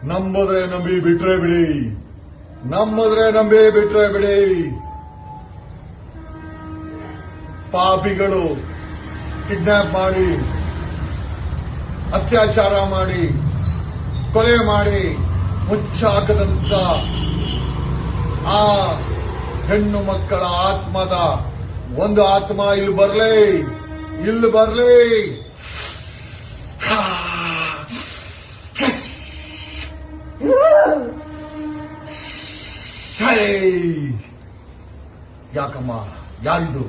ನಂಬಿದ್ರೆ ನಂಬಿ ಬಿಟ್ರೆ ಬಿಡಿ, ನಂಬಿದ್ರೆ ನಂಬಿ ಬಿಟ್ರೆ ಬಿಡಿ. ಪಾಪಿಗಳು ಕಿಡ್ನಾಪ್ ಮಾಡಿ, ಅತ್ಯಾಚಾರ ಮಾಡಿ, ಕೊಲೆ ಮಾಡಿ ಮುಚ್ಚಾಕದಂತ ಆ ಹೆಣ್ಣು ಮಕ್ಕಳ ಆತ್ಮದ ಒಂದು ಆತ್ಮ ಇಲ್ಲಿ ಬರ್ಲಿ. ಯಾಕಮ್ಮ, ಯಾರಿದು?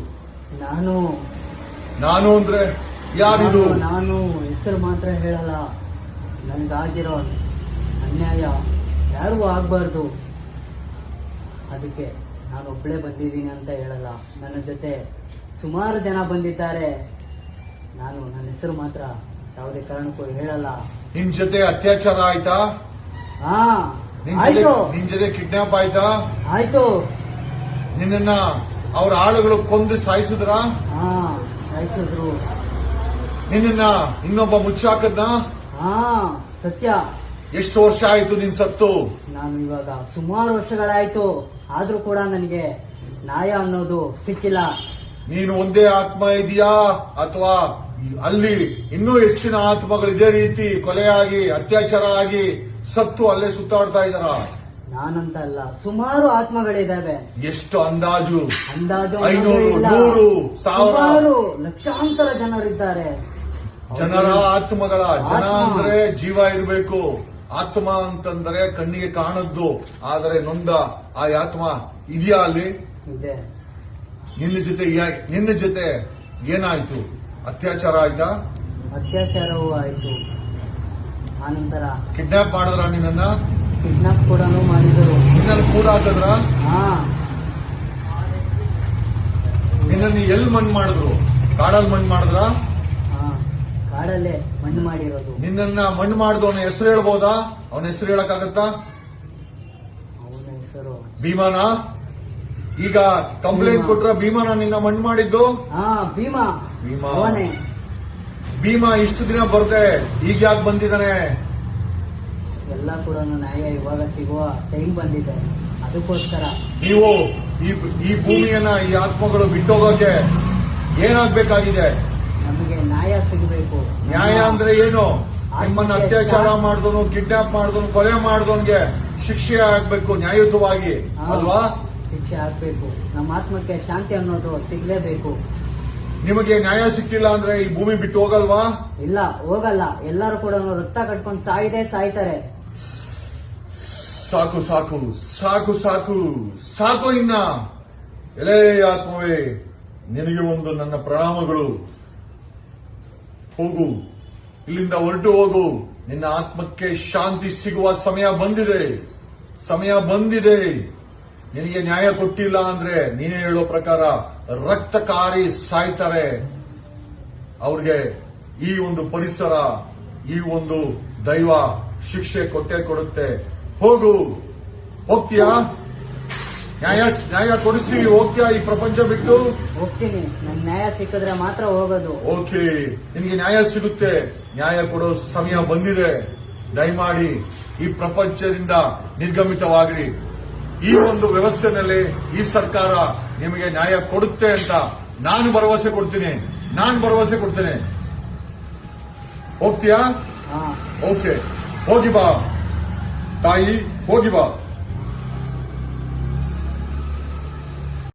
ನಾನು ಅಂದ್ರೆ ಯಾರಿದು? ನಾನು ಹೆಸರು ಮಾತ್ರ ಹೇಳಲ್ಲ. ನನಗಾಗಿರೋ ಅನ್ಯಾಯ ಯಾರಿಗೂ ಆಗ್ಬಾರ್ದು, ಅದಕ್ಕೆ ನಾನು ಒಬ್ಬಳೇ ಬಂದಿದ್ದೀನಿ ಅಂತ ಹೇಳಲ್ಲ. ನನ್ನ ಜೊತೆ ಸುಮಾರು ಜನ ಬಂದಿದ್ದಾರೆ. ನಾನು ನನ್ನ ಹೆಸರು ಮಾತ್ರ ಯಾವುದೇ ಕಾರಣಕ್ಕೂ ಹೇಳಲ್ಲ. ನಿನ್ ಜೊತೆ ಅತ್ಯಾಚಾರ ಆಯ್ತಾ? ಆಯ್ತು. ನಿನ್ ಜೊತೆ ಕಿಡ್ನಾಪ್ ಆಯ್ತಾ? ಆಯ್ತು. ನಿನ್ನ ಅವ್ರ ಆಳುಗಳು ಕೊಂದು ಸಾಯಿಸಿದ್ರ? ಸಾಯಿಸಿದ್ರು. ನಿನ್ನ ಇನ್ನೊಬ್ಬ ಮುಚ್ಚಾಕದ್ನ? ಸತ್ಯ. ಎಷ್ಟು ವರ್ಷ ಆಯ್ತು ನಿನ್ ಸತ್ತು? ನಾನು ಇವಾಗ ಸುಮಾರು ವರ್ಷಗಳಾಯ್ತು, ಆದ್ರೂ ಕೂಡ ನನಗೆ ನ್ಯಾಯ ಅನ್ನೋದು ಸಿಕ್ಕಿಲ್ಲ. ನೀನು ಒಂದೇ ಆತ್ಮ ಇದೆಯಾ ಅಥವಾ ಅಲ್ಲಿ ಇನ್ನೂ ಹೆಚ್ಚಿನ ಆತ್ಮಗಳು ಇದೇ ರೀತಿ ಕೊಲೆಯಾಗಿ ಅತ್ಯಾಚಾರ ಆಗಿ ಸತ್ತು ಅಲ್ಲೇ ಸುತ್ತಾಡ್ತಾ ಇದ್ದಾರ? ನಾನಂತ ಅಲ್ಲ, ಸುಮಾರು ಆತ್ಮಗಳಿದ್ದಾವೆ. ಎಷ್ಟು ಅಂದಾಜು? 500, 100, 1000, ಲಕ್ಷಾಂತರ ಜನರಿದ್ದಾರೆ. ಜನರ ಆತ್ಮಗಳ. ಜನ ಅಂದ್ರೆ ಜೀವ ಇರಬೇಕು, ಆತ್ಮ ಅಂತಂದ್ರೆ ಕಣ್ಣಿಗೆ ಕಾಣದ್ದು, ಆದರೆ ನೊಂದ ಆ ಆತ್ಮ ಇದೆಯಾ ಅಲ್ಲಿ? ಇದೆ. ನಿನ್ನ ಜೊತೆ ಏನಾಯ್ತು? ಅತ್ಯಾಚಾರ ಆಯ್ತಾ? ಅತ್ಯಾಚಾರವೂ ಆಯ್ತು. ಆನಂತರ ಕಿಡ್ನಾಪ್ ಮಾಡಿದ್ರ? ನಿನ್ನ ಕಿಡ್ನಾಪ್ ಕೂಡ ಮಾಡಿದರು. ನಿನ್ನ ಕೂಡ ಹಾಕಿದ್ರ? ನಿನ್ನ ಎಲ್ಲಿ ಮಣ್ಣು ಮಾಡಿದ್ರು? ಕಾಡಲ್ಲಿ ಮಣ್ಣು ಮಾಡಿದ್ರ? ಕಾಡಲ್ಲೇ ಮಣ್ಣು ಮಾಡಿರೋದು. ನಿನ್ನ ಮಣ್ಣು ಮಾಡಿದವನ ಹೆಸರು ಹೇಳ್ಬೋದಾ? ಅವನ ಹೆಸರು ಹೇಳಕ್ಕಾಗತ್ತಾ? ಅವನ ಹೆಸರು ಭೀಮಾನ? ಈಗ ಕಂಪ್ಲೇಂಟ್ ಕೊಟ್ರ ಭೀಮಾನ ನಿನ್ನ ಮಣ್ಣು ಮಾಡಿದ್ದು? ಭೀಮಾ. ಅವನೇ. ಭೀಮಾ ಇಷ್ಟು ದಿನ ಬರ್ದೆ, ಈಗ ಯಾಕೆ ಬಂದಿದ್ದಾನೆ? ಎಲ್ಲ ಕೂಡ ನ್ಯಾಯ ಇವಾಗ ಸಿಗುವ ಟೈಮ್ ಬಂದಿದೆ, ಅದಕ್ಕೋಸ್ಕರ. ನೀವು ಈ ಭೂಮಿಯನ್ನ, ಈ ಆತ್ಮಗಳು ಬಿಟ್ಟೋಗೋಕೆ ಏನಾಗ್ಬೇಕಾಗಿದೆ? ನಮಗೆ ನ್ಯಾಯ ಸಿಗಬೇಕು. ನ್ಯಾಯ ಅಂದ್ರೆ ಏನು? ನಿಮ್ಮನ್ನ ಅತ್ಯಾಚಾರ ಮಾಡಿದವನು, ಕಿಡ್ನಾಪ್ ಮಾಡಿದವನು, ಕೊಲೆ ಮಾಡಿದವನ್ಗೆ ಶಿಕ್ಷೆ ಆಗ್ಬೇಕು ನ್ಯಾಯಯುತವಾಗಿ, ಅಲ್ವಾ? ಶಿಕ್ಷೆ ಆಗ್ಬೇಕು. ನಮ್ಮ ಆತ್ಮಕ್ಕೆ ಶಾಂತಿ ಅನ್ನೋದು ಸಿಗ್ಲೇಬೇಕು. ನಿಮಗೆ ನ್ಯಾಯ ಸಿಕ್ಕಿಲ್ಲ ಅಂದ್ರೆ ಈ ಭೂಮಿ ಬಿಟ್ಟು ಹೋಗಲ್ವಾ? ಇಲ್ಲ, ಹೋಗಲ್ಲ. ಎಲ್ಲರೂ ಕೂಡ ರಕ್ತ ಕಟ್ಕೊಂಡು ಸಾಯ್ತಾರೆ. ಸಾಕು ಸಾಕು ಸಾಕು ಸಾಕು ಸಾಕು. ಇನ್ನ ಎಲೇ ಆತ್ಮವೇ, ನಿನಗೆ ಒಂದು ನನ್ನ ಪ್ರಣಾಮಗಳು. ಹೋಗು, ಇಲ್ಲಿಂದ ಹೊರಟು ಹೋಗು. ನಿನ್ನ ಆತ್ಮಕ್ಕೆ ಶಾಂತಿ ಸಿಗುವ ಸಮಯ ಬಂದಿದೆ. ನಿನಗೆ ನ್ಯಾಯ ಕೊಟ್ಟಿಲ್ಲ ಅಂದ್ರೆ ನೀನೇ ಹೇಳೋ ಪ್ರಕಾರ ರಕ್ತಕಾರಿ ಸಾಯ್ತಾರೆ. ಅವ್ರಿಗೆ ಈ ಒಂದು ಪರಿಸರ, ಈ ಒಂದು ದೈವ ಶಿಕ್ಷೆ ಕೊಟ್ಟೇ ಕೊಡುತ್ತೆ. ಹೋಗ್ತೀಯಾ? ನ್ಯಾಯ ಕೊಡಿಸಿ ಹೋಗ್ತೀಯಾ ಈ ಪ್ರಪಂಚ ಬಿಟ್ಟು? ಹೋಗ್ತೀನಿ. ನನ್ ನ್ಯಾಯ ಸಿಕ್ಕಿದ್ರೆ ಮಾತ್ರ ಹೋಗೋದು. ಓಕೆ, ನಿನಗೆ ನ್ಯಾಯ ಸಿಗುತ್ತೆ. ನ್ಯಾಯ ಕೊಡೋ ಸಮಯ ಬಂದಿದೆ. ದಯಮಾಡಿ ಈ ಪ್ರಪಂಚದಿಂದ ನಿರ್ಗಮಿತವಾಗಿರಿ. ಈ ಒಂದು ವ್ಯವಸ್ಥೆನಲ್ಲಿ ಈ ಸರ್ಕಾರ ನಿಮಗೆ ನ್ಯಾಯ ಕೊಡುತ್ತೆ ಅಂತ ನಾನು ಭರವಸೆ ಕೊಡ್ತೇನೆ. ಹೋಗ್ತೀಯಾ? ಓಕೆ, ಹೋಗಿ ಬಾ ತಾಯಿ, ಹೋಗಿ ಬಾ.